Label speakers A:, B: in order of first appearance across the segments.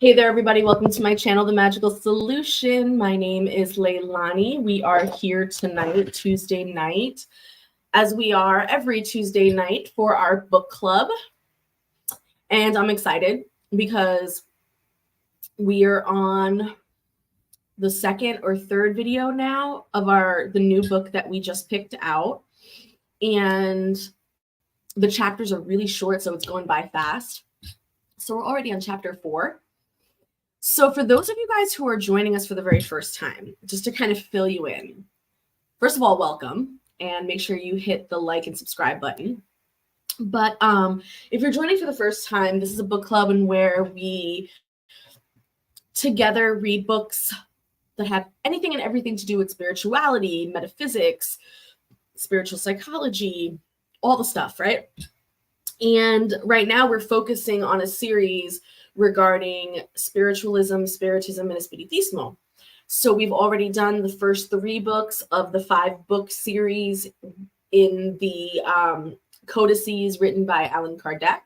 A: Hey there, everybody. Welcome to my channel, The Magical Solution. My name is Leilani. We are here tonight, Tuesday night, as we are every Tuesday night for our book club. And I'm excited because we are on the second or third video now of the new book that we just picked out. And the chapters are really short, so it's going by fast. So we're already on chapter 4. So for those of you guys who are joining us for the very first time, just to kind of fill you in, first of all, welcome, and make sure you hit the like and subscribe button. But if you're joining for the first time, this is a book club in where we together read books that have anything and everything to do with spirituality, metaphysics, spiritual psychology, all the stuff, right? And right now we're focusing on a series regarding spiritualism, spiritism, and espiritismo. So we've already done the first 3 books of the 5-book series in the codices written by Allan Kardec.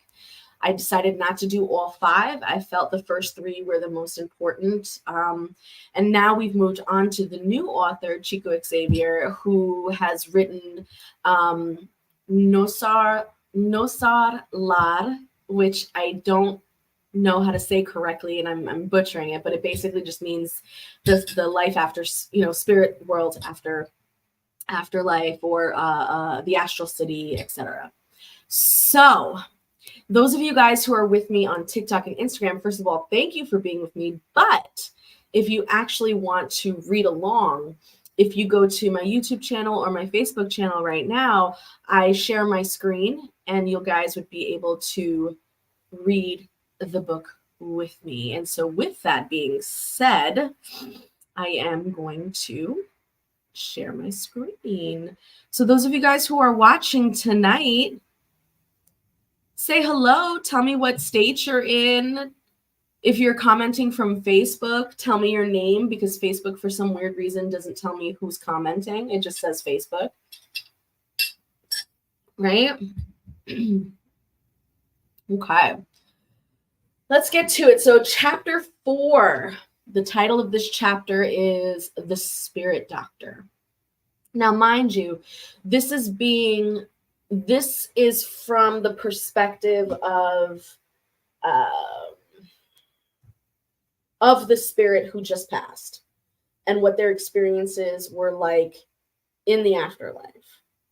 A: I decided not to do all 5. I felt the first 3 were the most important. And now we've moved on to the new author, Chico Xavier, who has written Nossor, which I don't know how to say correctly, and I'm butchering it, but it basically just means the life after, spirit world after life, or the astral city, etc. So those of you guys who are with me on TikTok and Instagram, first of all, thank you for being with me. But if you actually want to read along, if you go to my YouTube channel or my Facebook channel right now, I share my screen and you guys would be able to read the book with me. And so with that being said, I am going to share my screen. So those of you guys who are watching tonight, say hello. Tell me what state you're in. If you're commenting from Facebook, tell me your name, because Facebook, for some weird reason, doesn't tell me who's commenting. It just says Facebook. Right? Okay. Let's get to it. So chapter 4, the title of this chapter is The Spirit Doctor. Now, mind you, this is from the perspective of the spirit who just passed and what their experiences were like in the afterlife.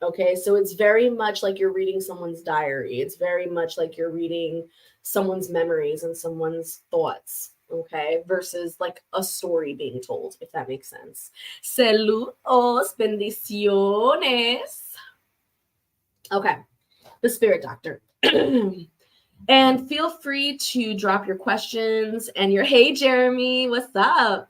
A: Okay, so it's very much like you're reading someone's diary. It's very much like you're reading someone's memories and someone's thoughts, okay, versus like a story being told, if that makes sense. Saludos, bendiciones. Okay, the Spirit Doctor. And feel free to drop your questions and hey, Jeremy, what's up?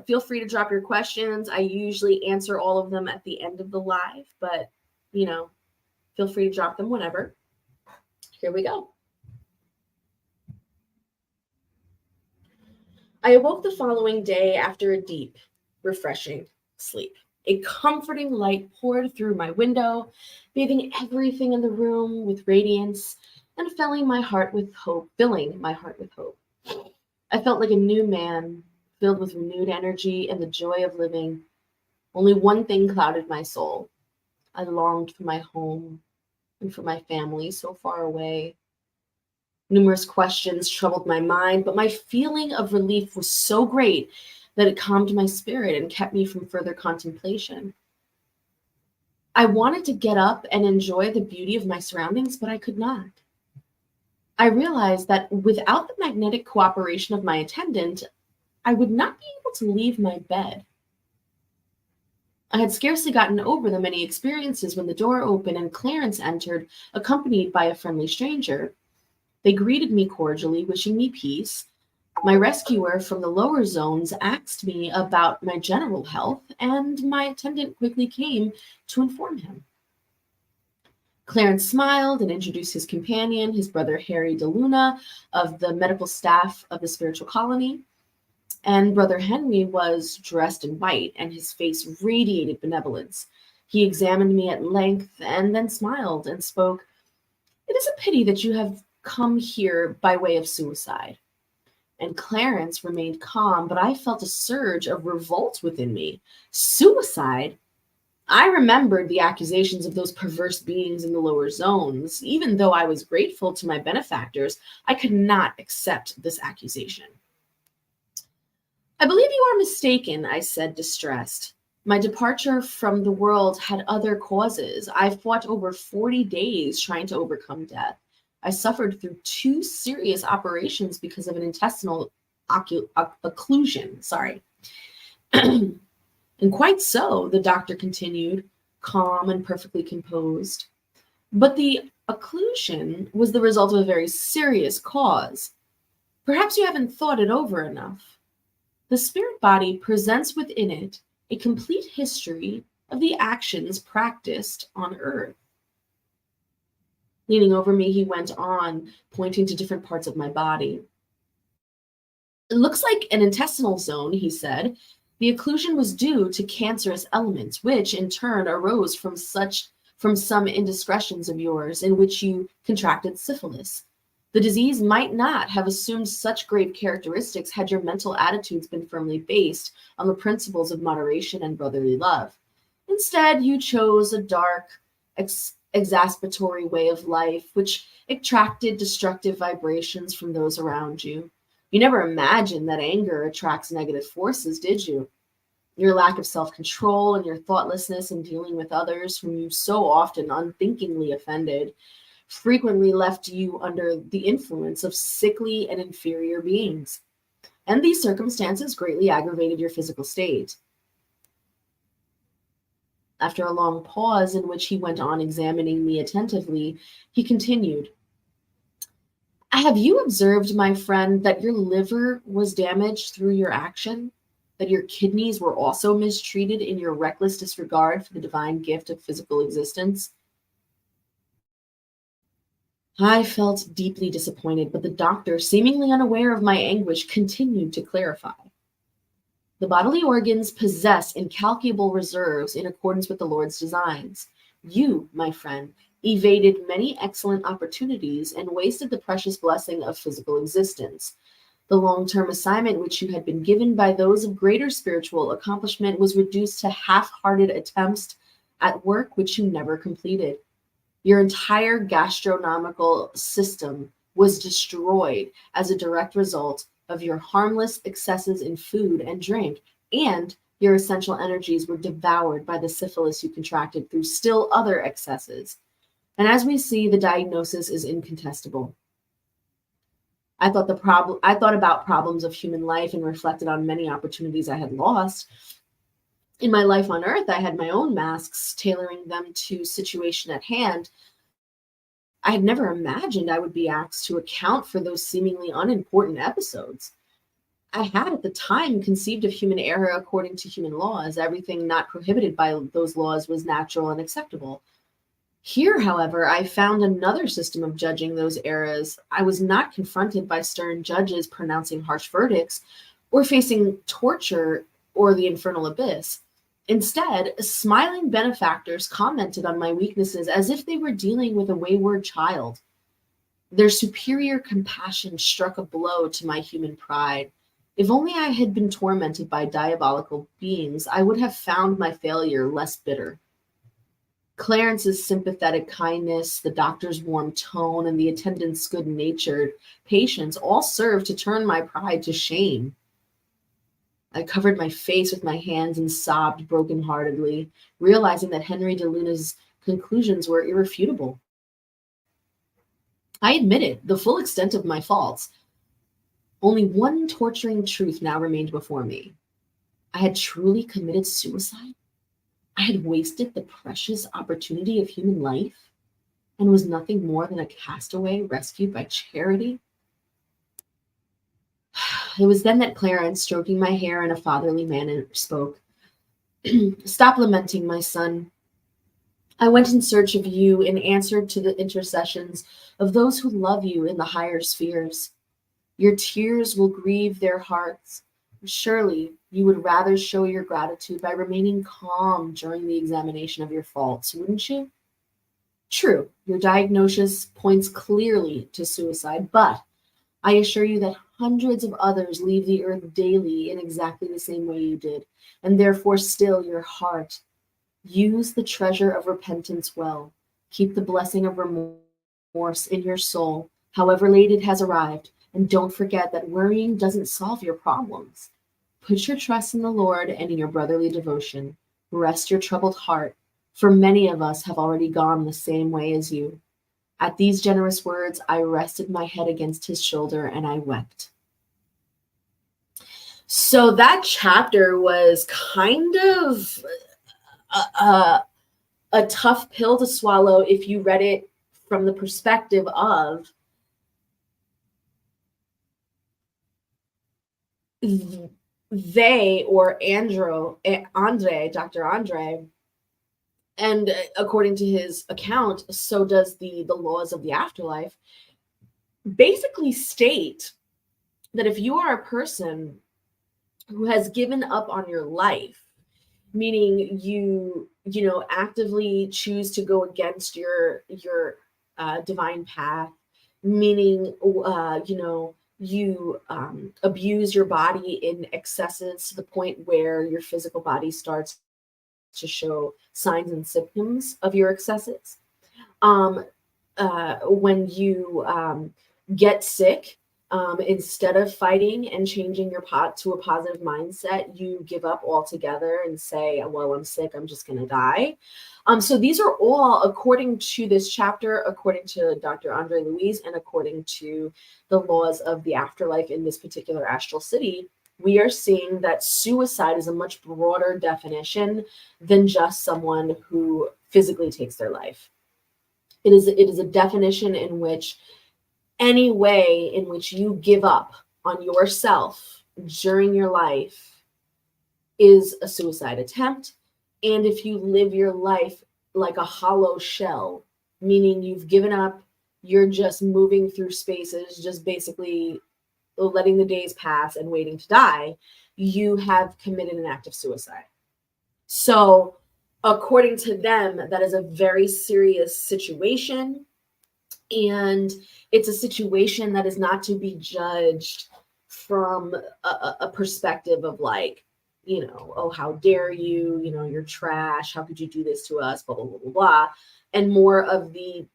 A: Feel free to drop your questions. I usually answer all of them at the end of the live, but, feel free to drop them whenever. Here we go. I awoke the following day after a deep, refreshing sleep. A comforting light poured through my window, bathing everything in the room with radiance and filling my heart with hope. I felt like a new man, filled with renewed energy and the joy of living. Only one thing clouded my soul. I longed for my home and for my family so far away. Numerous questions troubled my mind, but my feeling of relief was so great that it calmed my spirit and kept me from further contemplation. I wanted to get up and enjoy the beauty of my surroundings, but I could not. I realized that without the magnetic cooperation of my attendant, I would not be able to leave my bed. I had scarcely gotten over the many experiences when the door opened and Clarence entered, accompanied by a friendly stranger. They greeted me cordially, wishing me peace. My rescuer from the lower zones asked me about my general health, and my attendant quickly came to inform him. Clarence smiled and introduced his companion, his brother Harry de Luna, of the medical staff of the spiritual colony. And Brother Henry was dressed in white, and his face radiated benevolence. He examined me at length and then smiled and spoke. "It is a pity that you have come here by way of suicide. And Clarence remained calm, but I felt a surge of revolt within me. Suicide? I remembered the accusations of those perverse beings in the lower zones. Even though I was grateful to my benefactors, I could not accept this accusation. I believe you are mistaken, I said, distressed. My departure from the world had other causes. I fought over 40 days trying to overcome death. I suffered through 2 serious operations because of an intestinal occlusion. Sorry. And quite so, the doctor continued, calm and perfectly composed. But the occlusion was the result of a very serious cause. Perhaps you haven't thought it over enough. The spirit body presents within it a complete history of the actions practiced on earth. Leaning over me, he went on, pointing to different parts of my body. It looks like an intestinal zone, he said. The occlusion was due to cancerous elements, which in turn arose from some indiscretions of yours in which you contracted syphilis. The disease might not have assumed such grave characteristics had your mental attitudes been firmly based on the principles of moderation and brotherly love. Instead, you chose a dark, exasperatory way of life, which attracted destructive vibrations from those around you. You never imagined that anger attracts negative forces, did you? Your lack of self-control and your thoughtlessness in dealing with others whom you so often unthinkingly offended frequently left you under the influence of sickly and inferior beings. And these circumstances greatly aggravated your physical state. After a long pause in which he went on examining me attentively, he continued, have you observed, my friend, that your liver was damaged through your action? That your kidneys were also mistreated in your reckless disregard for the divine gift of physical existence? I felt deeply disappointed, but the doctor, seemingly unaware of my anguish, continued to clarify. The bodily organs possess incalculable reserves in accordance with the Lord's designs. You, my friend, evaded many excellent opportunities and wasted the precious blessing of physical existence. The long-term assignment which you had been given by those of greater spiritual accomplishment was reduced to half-hearted attempts at work which you never completed. Your entire gastronomical system was destroyed as a direct result of your harmless excesses in food and drink, and your essential energies were devoured by the syphilis you contracted through still other excesses. And as we see, the diagnosis is incontestable. I thought about problems of human life and reflected on many opportunities I had lost. In my life on earth, I had my own masks, tailoring them to situation at hand. I had never imagined I would be asked to account for those seemingly unimportant episodes. I had at the time conceived of human error according to human laws. Everything not prohibited by those laws was natural and acceptable. Here, however, I found another system of judging those errors. I was not confronted by stern judges pronouncing harsh verdicts or facing torture or the infernal abyss. Instead, smiling benefactors commented on my weaknesses as if they were dealing with a wayward child. Their superior compassion struck a blow to my human pride. If only I had been tormented by diabolical beings, I would have found my failure less bitter. Clarence's sympathetic kindness, the doctor's warm tone, and the attendant's good-natured patience all served to turn my pride to shame. I covered my face with my hands and sobbed brokenheartedly, realizing that Henry de Luna's conclusions were irrefutable. I admitted the full extent of my faults. Only one torturing truth now remained before me. I had truly committed suicide. I had wasted the precious opportunity of human life and was nothing more than a castaway rescued by charity. It was then that Clarence, stroking my hair in a fatherly manner, spoke. Stop lamenting, my son. I went in search of you in answer to the intercessions of those who love you in the higher spheres. Your tears will grieve their hearts. Surely you would rather show your gratitude by remaining calm during the examination of your faults, wouldn't you? True, your diagnosis points clearly to suicide, but I assure you that hundreds of others leave the earth daily in exactly the same way you did, and therefore still your heart. Use the treasure of repentance well. Keep the blessing of remorse in your soul, however late it has arrived, and don't forget that worrying doesn't solve your problems. Put your trust in the Lord and in your brotherly devotion. Rest your troubled heart, for many of us have already gone the same way as you. At these generous words, I rested my head against his shoulder and I wept. So that chapter was kind of a tough pill to swallow if you read it from the perspective of they, or Dr. Andre, and according to his account, so does the laws of the afterlife, basically state that if you are a person who has given up on your life, meaning you actively choose to go against your divine path, meaning you abuse your body in excesses to the point where your physical body starts to show signs and symptoms of your excesses. When you get sick, instead of fighting and changing your pot to a positive mindset, you give up altogether and say, well, I'm sick, I'm just going to die. So these are all, according to this chapter, according to Dr. Andre Luis, and according to the laws of the afterlife in this particular astral city, we are seeing that suicide is a much broader definition than just someone who physically takes their life. It is a definition in which any way in which you give up on yourself during your life is a suicide attempt. And if you live your life like a hollow shell, meaning you've given up, you're just moving through spaces, just basically letting the days pass and waiting to die, you have committed an act of suicide. So according to them, that is a very serious situation. And it's a situation that is not to be judged from a perspective of like, oh, how dare you, you're trash. How could you do this to us? Blah, blah, blah, blah, blah. And more of the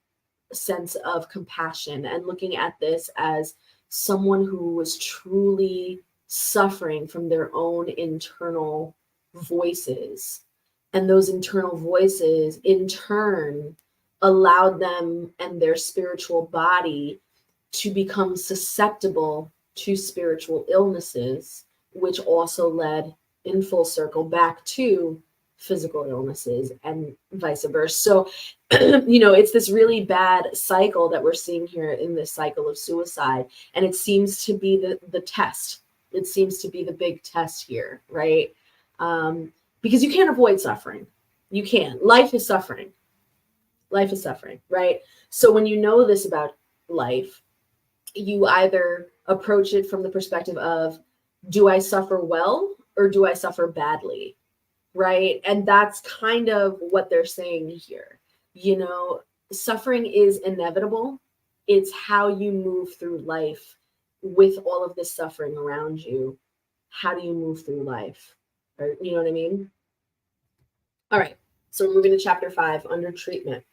A: sense of compassion and looking at this as someone who was truly suffering from their own internal voices. And those internal voices in turn allowed them and their spiritual body to become susceptible to spiritual illnesses, which also led in full circle back to physical illnesses and vice versa. So, it's this really bad cycle that we're seeing here in this cycle of suicide. And it seems to be the test. It seems to be the big test here, right? Because you can't avoid suffering. You can't. Life is suffering. Life is suffering, right? So when you know this about life, you either approach it from the perspective of, do I suffer well or do I suffer badly, right? And that's kind of what they're saying here. Suffering is inevitable. It's how you move through life with all of this suffering around you. How do you move through life? Or, you know what I mean? All right. So we're moving to chapter 5, under treatment.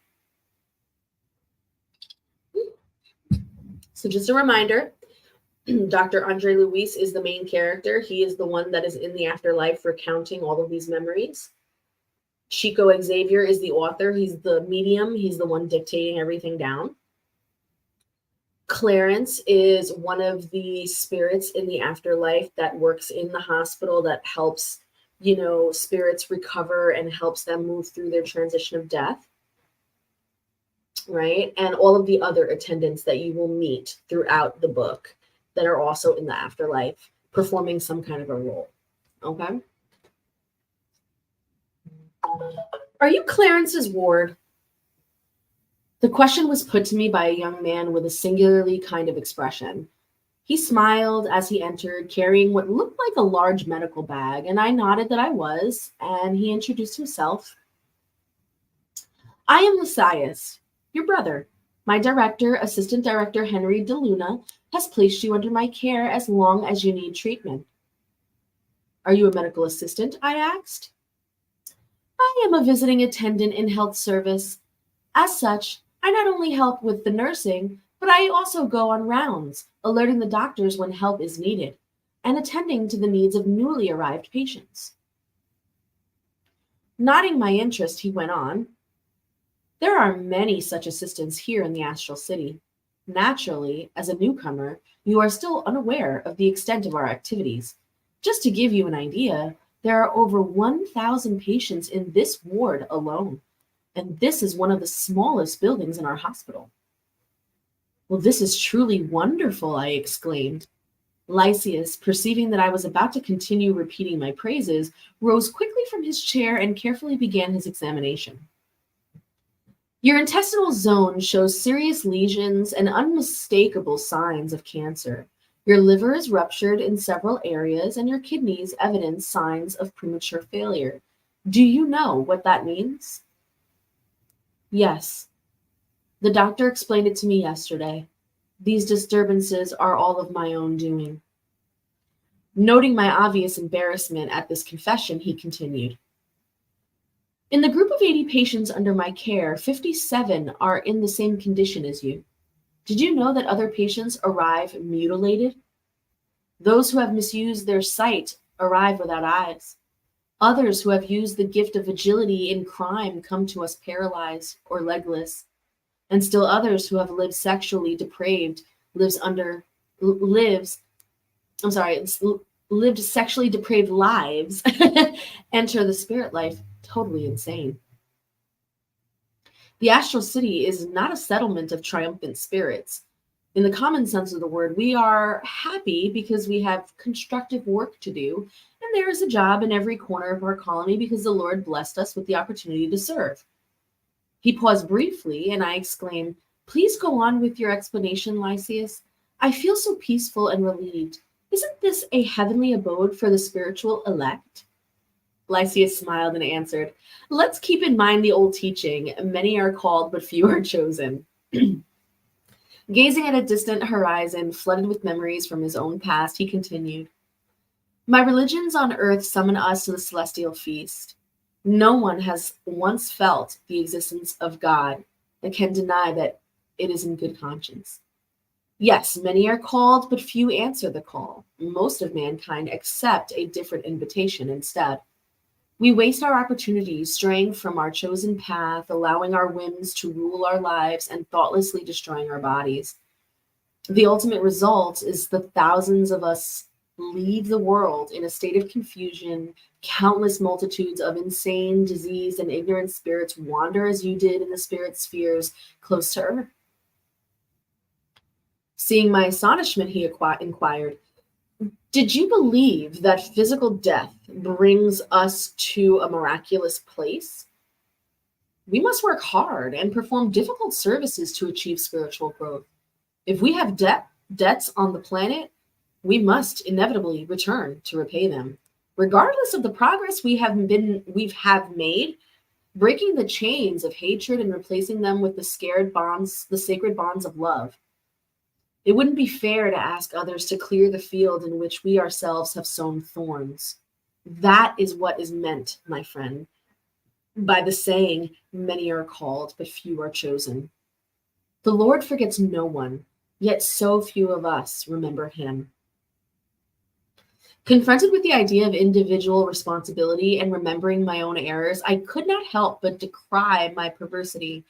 A: So just a reminder, Dr. Andre Luis is the main character. He is the one that is in the afterlife recounting all of these memories. Chico Xavier is the author. He's the medium. He's the one dictating everything down. Clarence is one of the spirits in the afterlife that works in the hospital that helps, spirits recover and helps them move through their transition of death. Right? And all of the other attendants that you will meet throughout the book that are also in the afterlife performing some kind of a role. Okay? Are you Clarence's ward? The question was put to me by a young man with a singularly kind of expression. He smiled as he entered, carrying what looked like a large medical bag, and I nodded that I was, and he introduced himself. I am Messias, your brother. My director, Assistant Director Henry DeLuna, has placed you under my care as long as you need treatment. Are you a medical assistant? I asked. I am a visiting attendant in health service. As such, I not only help with the nursing, but I also go on rounds, alerting the doctors when help is needed, and attending to the needs of newly arrived patients. Nodding my interest, he went on, there are many such assistants here in the Astral City. Naturally, as a newcomer, you are still unaware of the extent of our activities. Just to give you an idea, there are over 1,000 patients in this ward alone, and this is one of the smallest buildings in our hospital. Well, this is truly wonderful, I exclaimed. Lysias, perceiving that I was about to continue repeating my praises, rose quickly from his chair and carefully began his examination. Your intestinal zone shows serious lesions and unmistakable signs of cancer. Your liver is ruptured in several areas, and your kidneys evidence signs of premature failure. Do you know what that means? Yes. The doctor explained it to me yesterday. These disturbances are all of my own doing. Noting my obvious embarrassment at this confession, he continued. In the group of 80 patients under my care, 57 are in the same condition as you. Did you know that other patients arrive mutilated? Those who have misused their sight arrive without eyes. Others who have used the gift of agility in crime come to us paralyzed or legless. And still others who have lived sexually depraved, lived sexually depraved lives, enter the spirit life totally insane. The Astral City is not a settlement of triumphant spirits. In the common sense of the word, we are happy because we have constructive work to do, and there is a job in every corner of our colony because the Lord blessed us with the opportunity to serve. He paused briefly, and I exclaimed, Please go on with your explanation, Lysias. I feel so peaceful and relieved. Isn't this a heavenly abode for the spiritual elect? Lysias smiled and answered, Let's keep in mind the old teaching, many are called, but few are chosen. Gazing at a distant horizon, flooded with memories from his own past, he continued, My religions on earth summon us to the celestial feast. No one has once felt the existence of God that can deny that it is in good conscience. Yes, many are called, but few answer the call. Most of mankind accept a different invitation instead. We waste our opportunities, straying from our chosen path, allowing our whims to rule our lives, and thoughtlessly destroying our bodies. The ultimate result is the thousands of us leave the world in a state of confusion. Countless multitudes of insane, diseased, and ignorant spirits wander as you did in the spirit spheres close to earth. Seeing my astonishment, he inquired, Did you believe that physical death brings us to a miraculous place? We must work hard and perform difficult services to achieve spiritual growth. If we have debts on the planet, we must inevitably return to repay them. Regardless of the progress we have made, breaking the chains of hatred and replacing them with the sacred bonds of love. It wouldn't be fair to ask others to clear the field in which we ourselves have sown thorns. That is what is meant, my friend, by the saying, many are called, but few are chosen. The Lord forgets no one, yet so few of us remember him. Confronted with the idea of individual responsibility and remembering my own errors, I could not help but decry my perversity.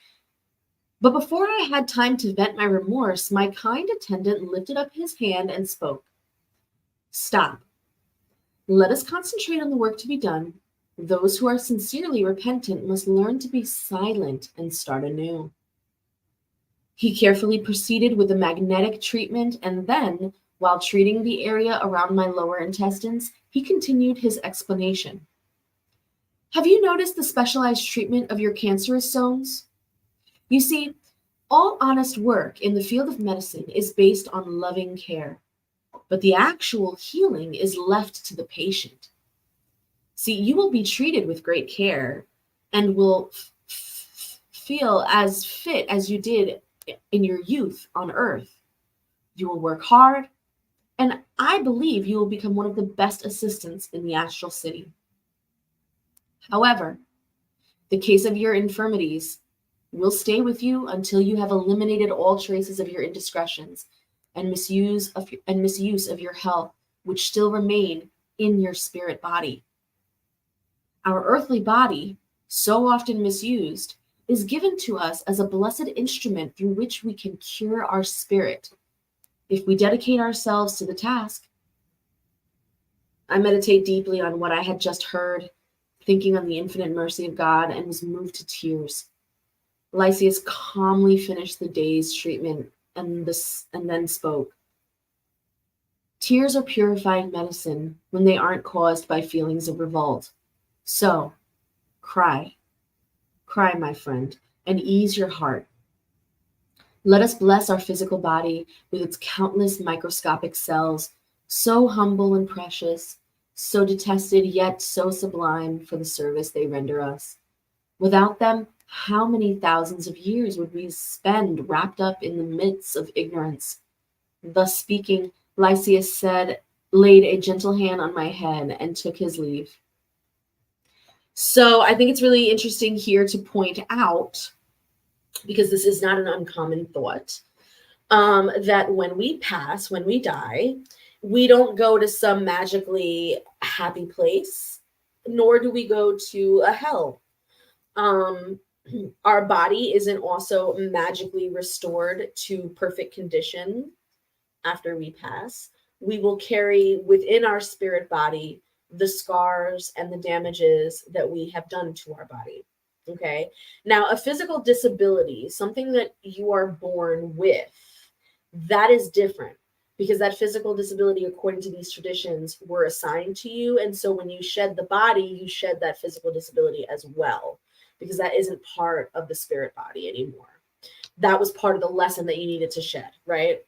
A: But before I had time to vent my remorse, my kind attendant lifted up his hand and spoke. Stop. Let us concentrate on the work to be done. Those who are sincerely repentant must learn to be silent and start anew. He carefully proceeded with a magnetic treatment, and then, while treating the area around my lower intestines, he continued his explanation. Have you noticed the specialized treatment of your cancerous zones? You see, all honest work in the field of medicine is based on loving care, but the actual healing is left to the patient. See, you will be treated with great care and will feel as fit as you did in your youth on earth. You will work hard, and I believe you will become one of the best assistants in the astral city. However, the case of your infirmities will stay with you until you have eliminated all traces of your indiscretions and misuse of your health, which still remain in your spirit body. Our earthly body, so often misused, is given to us as a blessed instrument through which we can cure our spirit if we dedicate ourselves to the task. I meditate deeply on what I had just heard, thinking on the infinite mercy of God, and was moved to tears. Lysias calmly finished the day's treatment and then spoke. Tears are purifying medicine when they aren't caused by feelings of revolt. So, cry, my friend, and ease your heart. Let us bless our physical body with its countless microscopic cells, so humble and precious, so detested yet so sublime for the service they render us. Without them, how many thousands of years would we spend wrapped up in the midst of ignorance? Thus speaking, Lysias laid a gentle hand on my head and took his leave. So I think it's really interesting here to point out, because this is not an uncommon thought, that when we pass, when we die, we don't go to some magically happy place, nor do we go to a hell. Our body isn't also magically restored to perfect condition after we pass. We will carry within our spirit body the scars and the damages that we have done to our body. Okay. Now, a physical disability, something that you are born with, that is different, because that physical disability, according to these traditions, were assigned to you. And so when you shed the body, you shed that physical disability as well, because that isn't part of the spirit body anymore. That was part of the lesson that you needed to shed, right?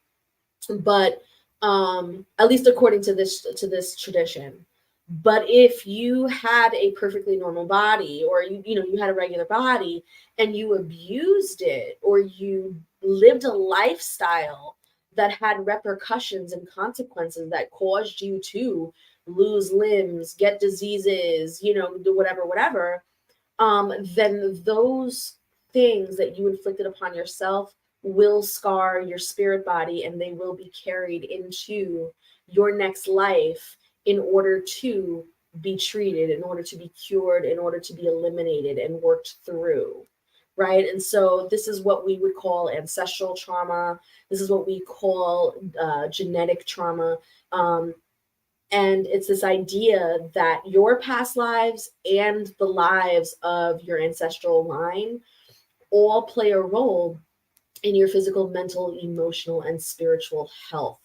A: But at least according to this tradition. But if you had a perfectly normal body, or you had a regular body and you abused it, or you lived a lifestyle that had repercussions and consequences that caused you to lose limbs, get diseases, do whatever, then those things that you inflicted upon yourself will scar your spirit body, and they will be carried into your next life in order to be treated, in order to be cured, in order to be eliminated and worked through, right? And so this is what we would call ancestral trauma. This is what we call genetic trauma. And it's this idea that your past lives and the lives of your ancestral line all play a role in your physical, mental, emotional, and spiritual health.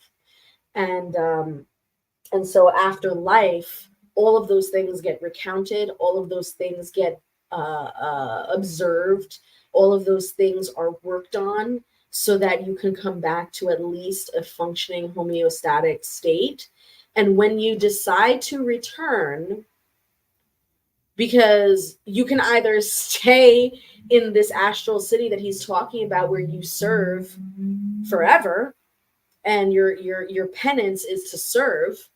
A: And so after life, all of those things get recounted, all of those things get observed, all of those things are worked on so that you can come back to at least a functioning homeostatic state. And when you decide to return, because you can either stay in this astral city that he's talking about, where you serve forever and your penance is to serve,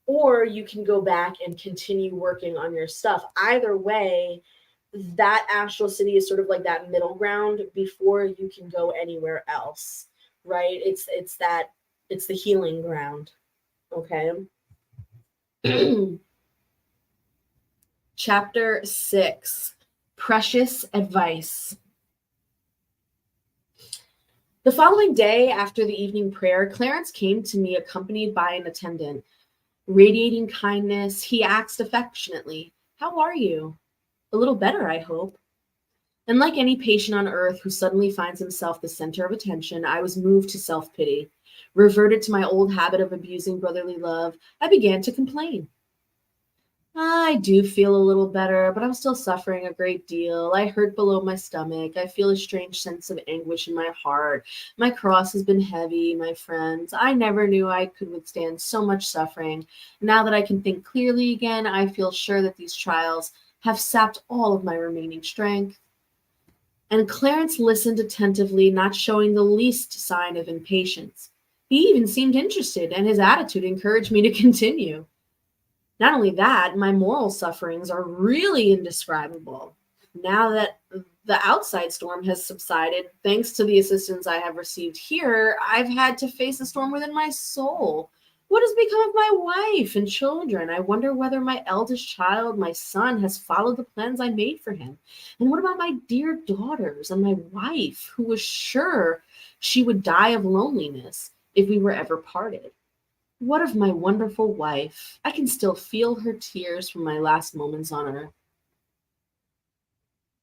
A: or you can go back and continue working on your stuff. Either way, that astral city is sort of like that middle ground before you can go anywhere else, right? It's the healing ground. Okay. Chapter 6, Precious Advice. The following day, after the evening prayer, Clarence came to me accompanied by an attendant. Radiating kindness, he asked affectionately, "How are you?" "A little better, I hope." And like any patient on earth who suddenly finds himself the center of attention, I was moved to self-pity. Reverted to my old habit of abusing brotherly love, I began to complain. "I do feel a little better, but I'm still suffering a great deal. I hurt below my stomach. I feel a strange sense of anguish in my heart. My cross has been heavy, my friends. I never knew I could withstand so much suffering. Now that I can think clearly again, I feel sure that these trials have sapped all of my remaining strength." And Clarence listened attentively, not showing the least sign of impatience. He even seemed interested, and his attitude encouraged me to continue. Not only that, my moral sufferings are really indescribable. Now that the outside storm has subsided, thanks to the assistance I have received here, I've had to face the storm within my soul. What has become of my wife and children? I wonder whether my eldest child, my son, has followed the plans I made for him. And what about my dear daughters and my wife, who was sure she would die of loneliness if we were ever parted? What of my wonderful wife? I can still feel her tears from my last moments on earth.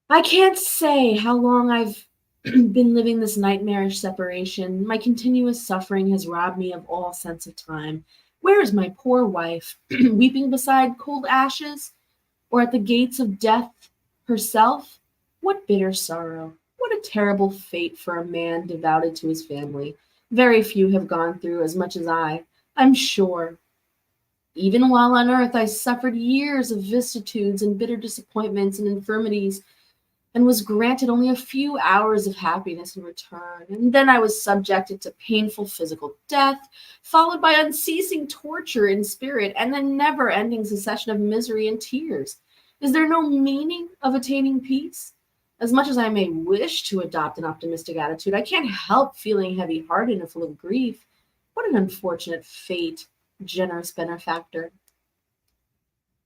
A: I can't say how long I've been living this nightmarish separation. My continuous suffering has robbed me of all sense of time. Where is my poor wife, weeping beside cold ashes, or at the gates of death herself? What bitter sorrow! What a terrible fate for a man devoted to his family. Very few have gone through as much as I'm sure. Even while on earth, I suffered years of vicissitudes and bitter disappointments and infirmities, and was granted only a few hours of happiness in return. And then I was subjected to painful physical death, followed by unceasing torture in spirit, and a never ending succession of misery and tears. Is there no meaning of attaining peace? As much as I may wish to adopt an optimistic attitude, I can't help feeling heavy hearted and full of grief. What an unfortunate fate, generous benefactor.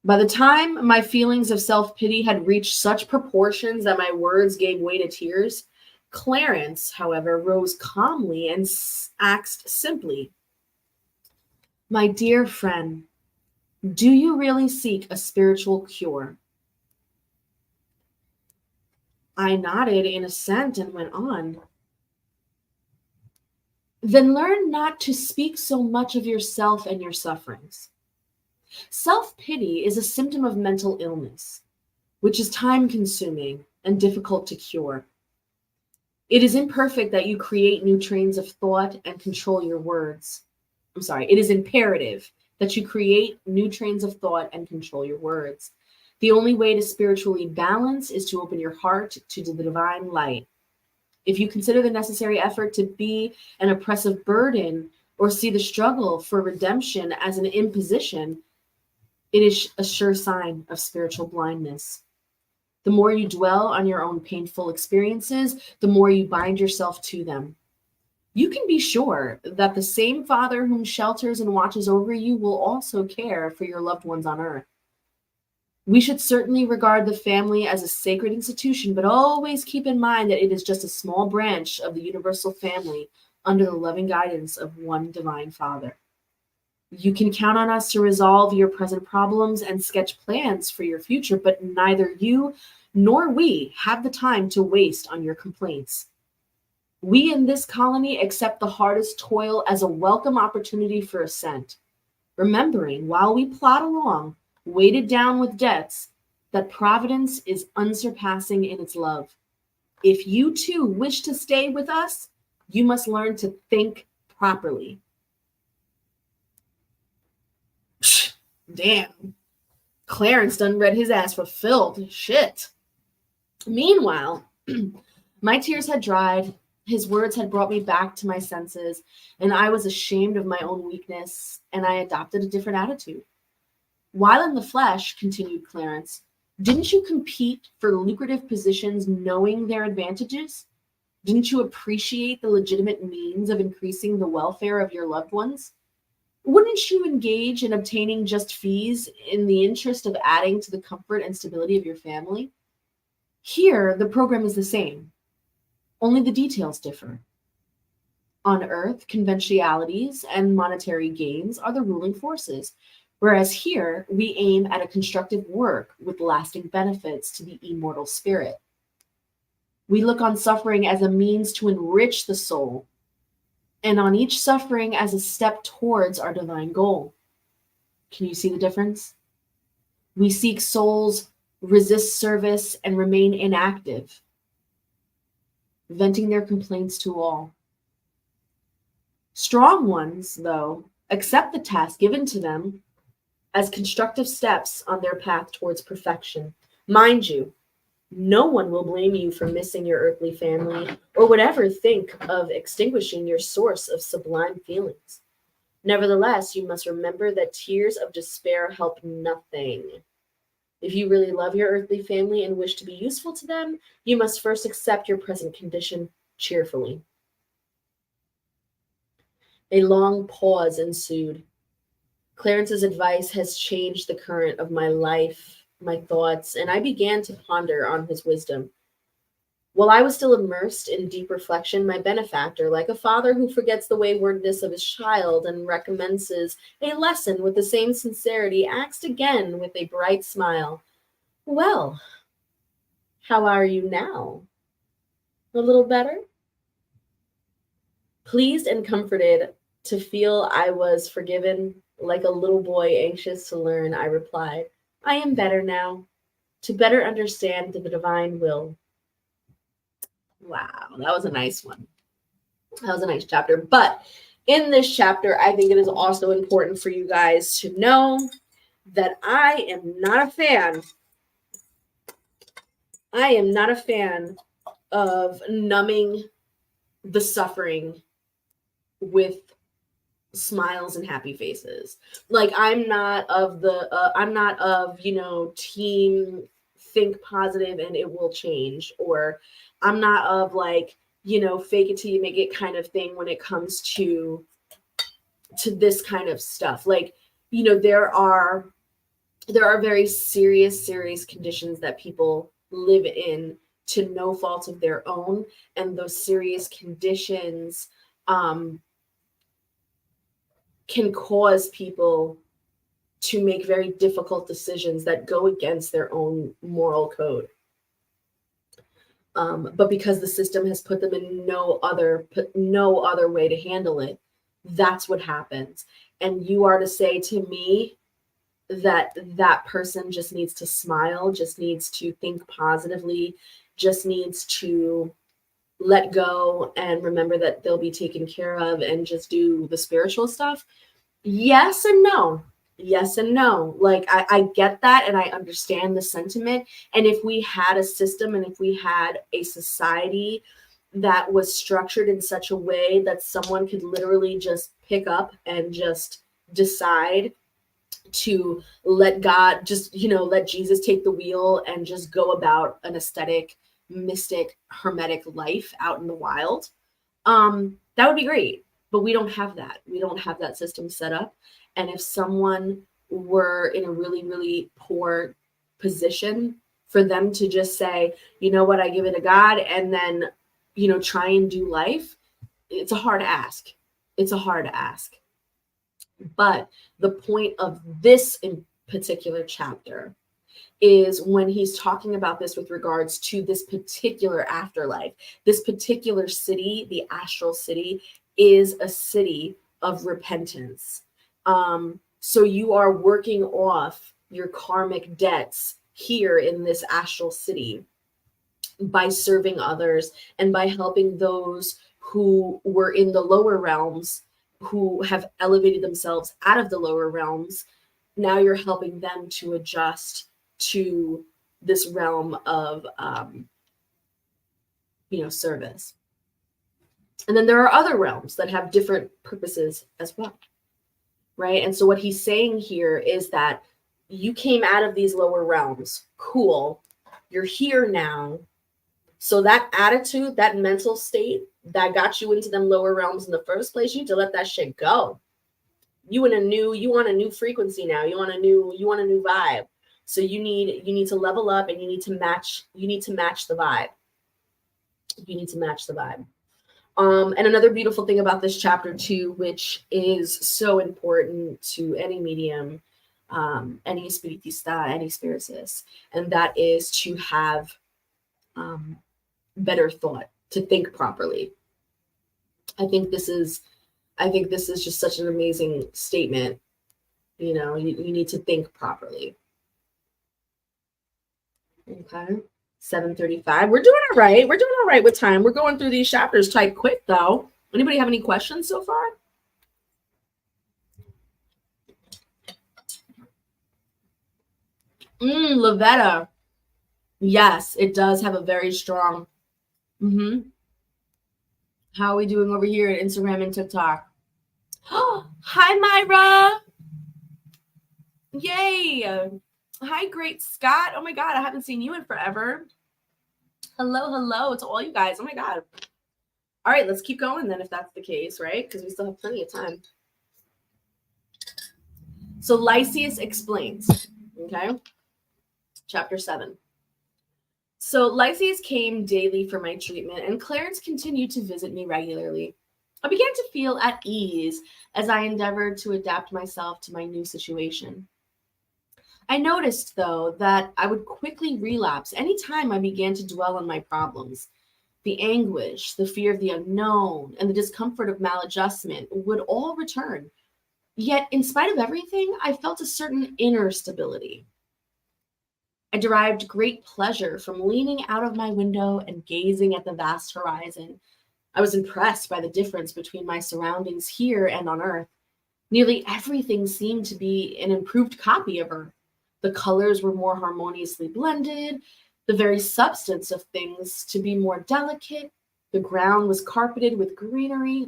A: By the time my feelings of self-pity had reached such proportions that my words gave way to tears, Clarence, however, rose calmly and asked simply, "My dear friend, do you really seek a spiritual cure?" I nodded in assent and went on. "Then learn not to speak so much of yourself and your sufferings. Self-pity is a symptom of mental illness, which is time-consuming and difficult to cure. It is imperfect that you create new trains of thought and control your words. It is imperative that you create new trains of thought and control your words. The only way to spiritually balance is to open your heart to the divine light. If you consider the necessary effort to be an oppressive burden or see the struggle for redemption as an imposition, it is a sure sign of spiritual blindness. The more you dwell on your own painful experiences, the more you bind yourself to them. You can be sure that the same Father whom shelters and watches over you will also care for your loved ones on earth. We should certainly regard the family as a sacred institution, but always keep in mind that it is just a small branch of the universal family under the loving guidance of one divine Father. You can count on us to resolve your present problems and sketch plans for your future, but neither you nor we have the time to waste on your complaints. We in this colony accept the hardest toil as a welcome opportunity for ascent, remembering while we plod along, weighted down with debts, that Providence is unsurpassing in its love. If you too wish to stay with us, you must learn to think properly." Damn. Clarence done read his ass for filled. Shit. Meanwhile, my tears had dried. His words had brought me back to my senses, and I was ashamed of my own weakness, and I adopted a different attitude. "While in the flesh," continued Clarence, "didn't you compete for lucrative positions knowing their advantages? Didn't you appreciate the legitimate means of increasing the welfare of your loved ones? Wouldn't you engage in obtaining just fees in the interest of adding to the comfort and stability of your family? Here, the program is the same, only the details differ. On earth, conventionalities and monetary gains are the ruling forces, whereas here, we aim at a constructive work with lasting benefits to the immortal spirit. We look on suffering as a means to enrich the soul, and on each suffering as a step towards our divine goal. Can you see the difference? We seek souls, resist service, and remain inactive, venting their complaints to all. Strong ones, though, accept the task given to them as constructive steps on their path towards perfection. Mind you, No one will blame you for missing your earthly family or would ever think of extinguishing your source of sublime feelings. Nevertheless, you must remember that tears of despair help nothing. If you really love your earthly family and wish to be useful to them, you must first accept your present condition cheerfully. A long pause ensued. Clarence's advice has changed the current of my life, my thoughts, and I began to ponder on his wisdom. While I was still immersed in deep reflection, my benefactor, like a father who forgets the waywardness of his child and recommences a lesson with the same sincerity, asked again with a bright smile, "Well, how are you now? A little better?" Pleased and comforted to feel I was forgiven, like a little boy anxious to learn, I replied, "I am better now, to better understand the divine will." Wow, that was a nice one. That was a nice chapter. But in this chapter, I think it is also important for you guys to know that I am not a fan. I am not a fan of numbing the suffering with smiles and happy faces. Like I'm not of team think positive and it will change, or I'm not of like, fake it till you make it kind of thing when it comes to this kind of stuff. Like, there are very serious conditions that people live in to no fault of their own, and those serious conditions can cause people to make very difficult decisions that go against their own moral code. But because the system has put them in no other way to handle it, that's what happens. And you are to say to me that that person just needs to smile, just needs to think positively, just needs to let go and remember that they'll be taken care of and just do the spiritual stuff. Yes and no. Yes and no. Like I get that and I understand the sentiment. And if we had a system and if we had a society that was structured in such a way that someone could literally just pick up and just decide to let God just, let Jesus take the wheel and just go about an aesthetic, mystic, hermetic life out in the wild, that would be great. But we don't have that. We don't have that system set up. And if someone were in a really, really poor position, for them to just say, you know what, I give it to God, and then, try and do life, it's a hard ask. It's a hard ask. But the point of this in particular chapter is when he's talking about this with regards to this particular afterlife. This particular city, the astral city, is a city of repentance. So you are working off your karmic debts here in this astral city by serving others and by helping those who were in the lower realms, who have elevated themselves out of the lower realms. Now you're helping them to adjust to this realm of service. And then there are other realms that have different purposes as well, right? And so what he's saying here is that you came out of these lower realms. Cool. You're here now. So that attitude, that mental state that got you into them lower realms in the first place, you need to let that shit go. You want a new frequency now. You want a new vibe. So you need to level up and you need to match the vibe. You need to match the vibe. And another beautiful thing about this chapter too, which is so important to any medium, any spiritista, any spiritist, and that is to have better thought, to think properly. I think this is just such an amazing statement. You need to think properly. Okay. 7:35. We're doing all right. We're doing all right with time. We're going through these chapters type quick though. Anybody have any questions so far? Lavetta. Yes, it does have a very strong. How are we doing over here at Instagram and TikTok? Hi, Myra. Yay. Hi, Great Scott. Oh my God, I haven't seen you in forever. Hello to all you guys. Oh my God. All right, let's keep going then if that's the case, right? Because we still have plenty of time. So Lysias explains, okay? Chapter 7. So Lysias came daily for my treatment, and Clarence continued to visit me regularly. I began to feel at ease as I endeavored to adapt myself to my new situation. I noticed, though, that I would quickly relapse any time I began to dwell on my problems. The anguish, the fear of the unknown, and the discomfort of maladjustment would all return. Yet, in spite of everything, I felt a certain inner stability. I derived great pleasure from leaning out of my window and gazing at the vast horizon. I was impressed by the difference between my surroundings here and on Earth. Nearly everything seemed to be an improved copy of Earth. The colors were more harmoniously blended, the very substance of things to be more delicate. The ground was carpeted with greenery,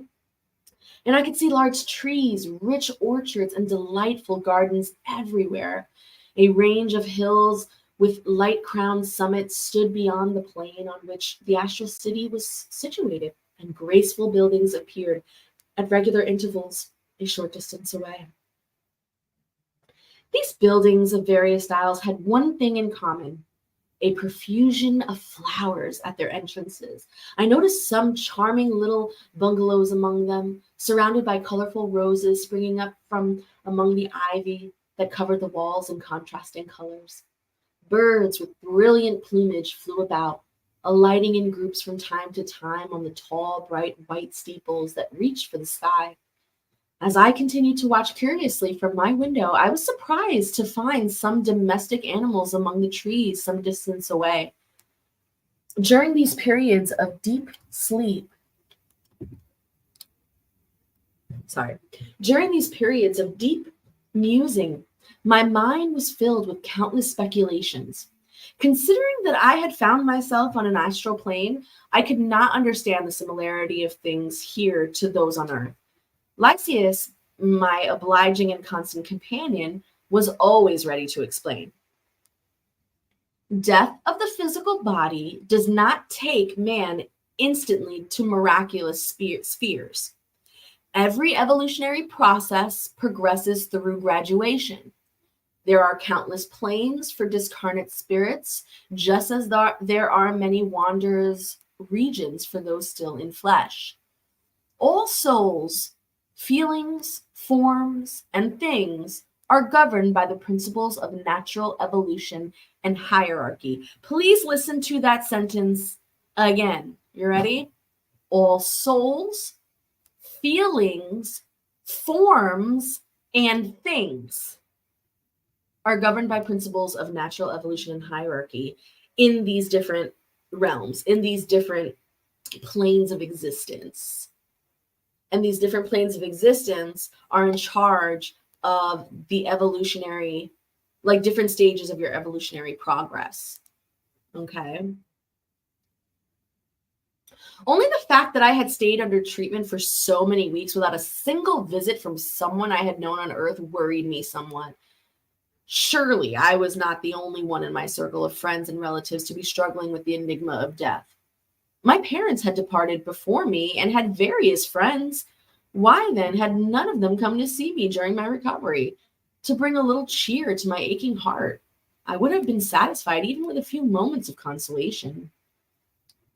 A: and I could see large trees, rich orchards, and delightful gardens everywhere. A range of hills with light-crowned summits stood beyond the plain on which the astral city was situated, and graceful buildings appeared at regular intervals a short distance away. These buildings of various styles had one thing in common: a profusion of flowers at their entrances. I noticed some charming little bungalows among them, surrounded by colorful roses springing up from among the ivy that covered the walls in contrasting colors. Birds with brilliant plumage flew about, alighting in groups from time to time on the tall, bright white steeples that reached for the sky. As I continued to watch curiously from my window, I was surprised to find some domestic animals among the trees some distance away. During these periods of deep sleep, during these periods of deep musing, my mind was filled with countless speculations. Considering that I had found myself on an astral plane, I could not understand the similarity of things here to those on Earth. Lysias, my obliging and constant companion, was always ready to explain. Death of the physical body does not take man instantly to miraculous spheres. Every evolutionary process progresses through graduation. There are countless planes for discarnate spirits, just as there are many wanderers' regions for those still in flesh. All souls, feelings, forms, and things are governed by the principles of natural evolution and hierarchy. Please listen to that sentence again. You ready? All souls, feelings, forms, and things are governed by principles of natural evolution and hierarchy in these different realms, in these different planes of existence. And these different planes of existence are in charge of the evolutionary, like different stages of your evolutionary progress. Okay. Only the fact that I had stayed under treatment for so many weeks without a single visit from someone I had known on Earth worried me somewhat. Surely I was not the only one in my circle of friends and relatives to be struggling with the enigma of death. My parents had departed before me and had various friends. Why then had none of them come to see me during my recovery, to bring a little cheer to my aching heart? I would have been satisfied even with a few moments of consolation.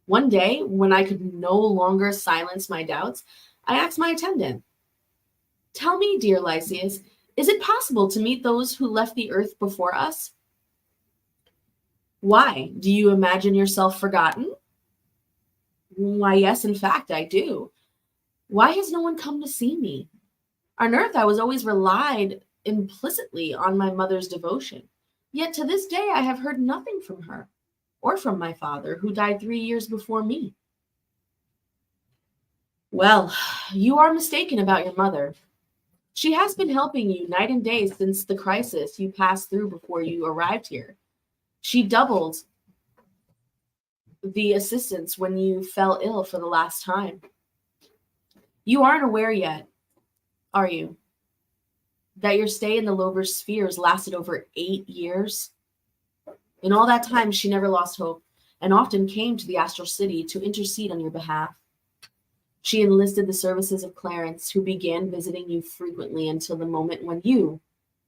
A: One day, when I could no longer silence my doubts, I asked my attendant, "Tell me, dear Lysias, is it possible to meet those who left the earth before us?" "Why? Do you imagine yourself forgotten?" "Why, yes, in fact, I do. Why has no one come to see me? On Earth, I was always relied implicitly on my mother's devotion. Yet to this day, I have heard nothing from her or from my father, who died 3 years before me." "Well, you are mistaken about your mother. She has been helping you night and day since the crisis you passed through before you arrived here. She doubled the assistance when you fell ill for the last time. You aren't aware yet, are you, that your stay in the lower spheres lasted over 8 years? In all that time, she never lost hope and often came to the astral city to intercede on your behalf. She enlisted the services of Clarence, who began visiting you frequently until the moment when you,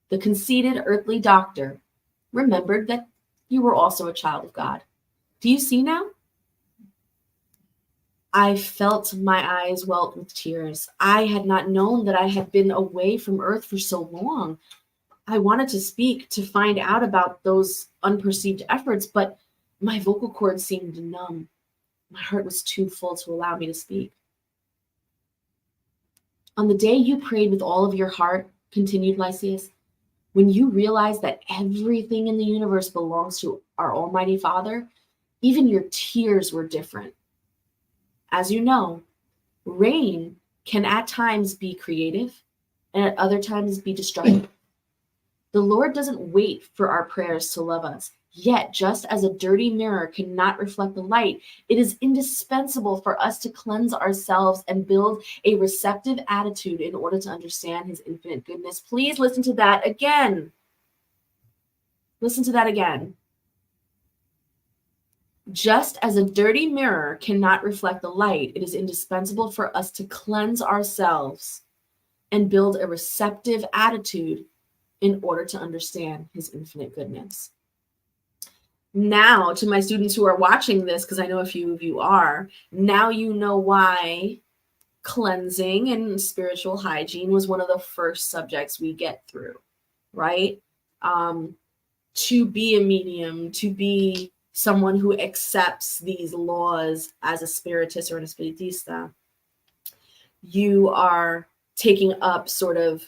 A: the conceited earthly doctor, remembered that you were also a child of God. Do you see now? I felt my eyes welt with tears. I had not known that I had been away from Earth for so long. I wanted to speak, to find out about those unperceived efforts, but my vocal cords seemed numb. My heart was too full to allow me to speak. On the day you prayed with all of your heart, continued Lysias, when you realized that everything in the universe belongs to our Almighty Father, even your tears were different. As you know, rain can at times be creative and at other times be destructive. The Lord doesn't wait for our prayers to love us. Yet, just as a dirty mirror cannot reflect the light, it is indispensable for us to cleanse ourselves and build a receptive attitude in order to understand his infinite goodness. Please listen to that again. Listen to that again. Just as a dirty mirror cannot reflect the light, it is indispensable for us to cleanse ourselves and build a receptive attitude in order to understand his infinite goodness. Now, to my students who are watching this, because I know a few of you are, now you know why cleansing and spiritual hygiene was one of the first subjects we get through, right? To be a medium, to be someone who accepts these laws as a spiritist or an espiritista, you are taking up sort of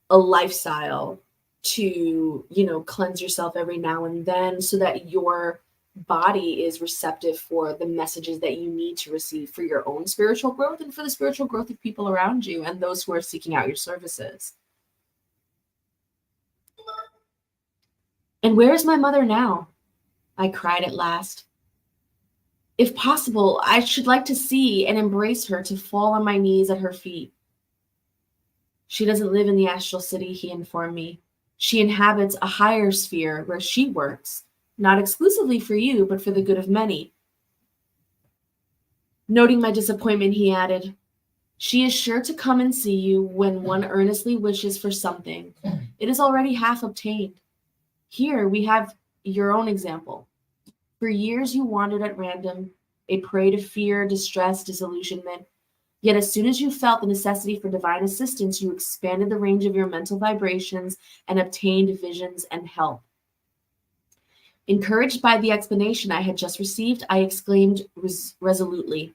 A: a lifestyle to, cleanse yourself every now and then so that your body is receptive for the messages that you need to receive for your own spiritual growth and for the spiritual growth of people around you and those who are seeking out your services. And where is my mother now? I cried at last. If possible, I should like to see and embrace her, to fall on my knees at her feet. She doesn't live in the astral city, he informed me. She inhabits a higher sphere where she works, not exclusively for you, but for the good of many. Noting my disappointment, he added, she is sure to come and see you when one earnestly wishes for something. It is already half obtained. Here we have your own example. For years you wandered at random, a prey to fear, distress, disillusionment. Yet as soon as you felt the necessity for divine assistance, you expanded the range of your mental vibrations and obtained visions and help. Encouraged by the explanation I had just received, I exclaimed resolutely,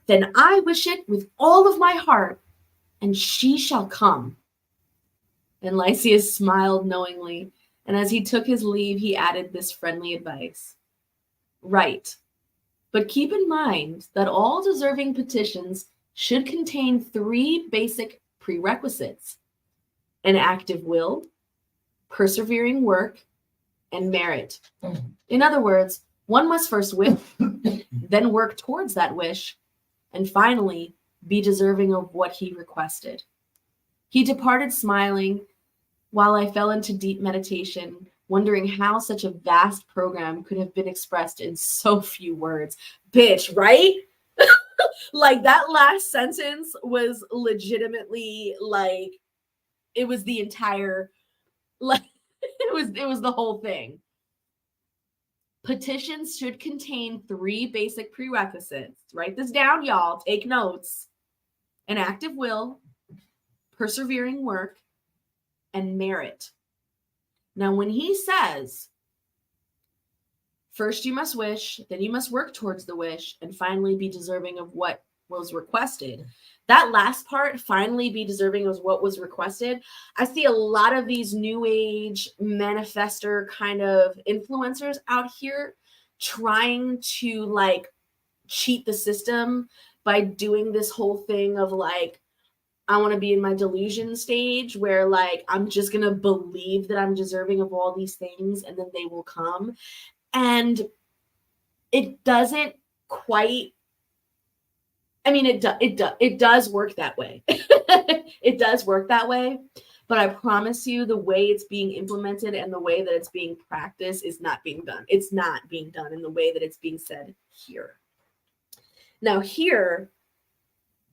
A: then I wish it with all of my heart, and she shall come. And Lysias smiled knowingly, and as he took his leave, he added this friendly advice. Right, but keep in mind that all deserving petitions should contain 3 basic prerequisites: an active will, persevering work, and merit. In other words, one must first wish, then work towards that wish, and finally be deserving of what he requested. He departed smiling while I fell into deep meditation, wondering how such a vast program could have been expressed in so few words. Bitch, right? Like, that last sentence was legitimately like, it was the entire, like, it was the whole thing. Petitions should contain 3 basic prerequisites. Write this down, y'all. Take notes. An active will, persevering work, and merit. Now, when he says, first you must wish, then you must work towards the wish, and finally be deserving of what was requested. That last part, finally be deserving of what was requested, I see a lot of these new age manifester kind of influencers out here trying to like cheat the system by doing this whole thing of like, I want to be in my delusion stage where like I'm just going to believe that I'm deserving of all these things and then they will come. And it doesn't quite, I mean, it does work that way. It does work that way. But I promise you, the way it's being implemented and the way that it's being practiced is not being done. It's not being done in the way that it's being said here. Now, here,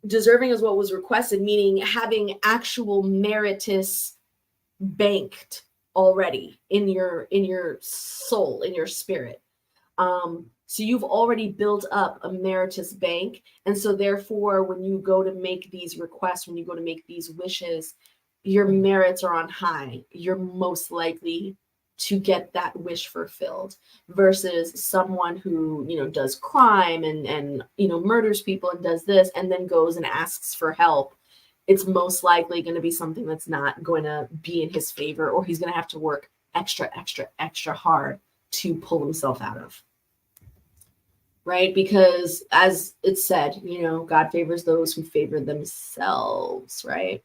A: deserving is what was requested, meaning having actual meritus banked already in your soul, in your spirit. So you've already built up a meritus bank. And so therefore, when you go to make these requests, when you go to make these wishes, your merits are on high. You're most likely to get that wish fulfilled versus someone who, does crime and murders people and does this and then goes and asks for help. It's most likely going to be something that's not going to be in his favor, or he's going to have to work extra, extra, extra hard to pull himself out of. Right? Because as it said, God favors those who favor themselves, right?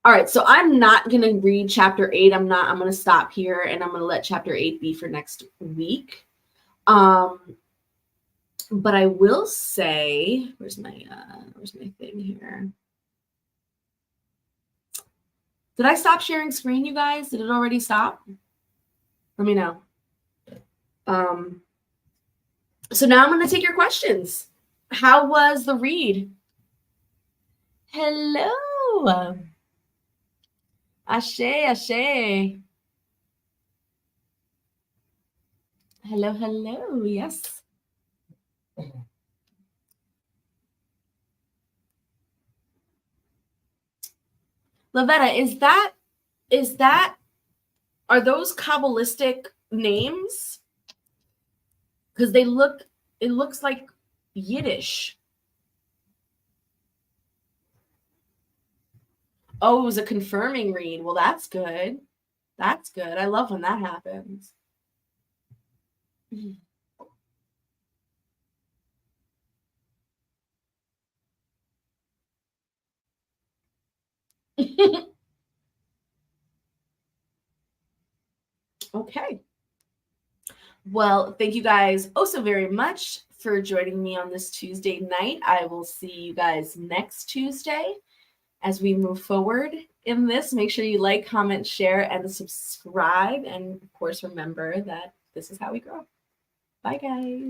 A: All right, so I'm not going to read chapter 8. I'm going to stop here and I'm going to let chapter 8 be for next week. But I will say, where's my thing here? Did I stop sharing screen, you guys? Did it already stop? Let me know. So now I'm going to take your questions. How was the read? Hello. Ashe, ashe. Hello, hello. Yes. Lavetta, are those Kabbalistic names? Because it looks like Yiddish. Oh, it was a confirming read. Well, that's good. That's good. I love when that happens. Okay. Well, thank you guys so very much for joining me on this Tuesday night. I will see you guys next Tuesday as we move forward in this. Make sure you like, comment, share, and subscribe. And of course, remember that this is how we grow. Bye, guys.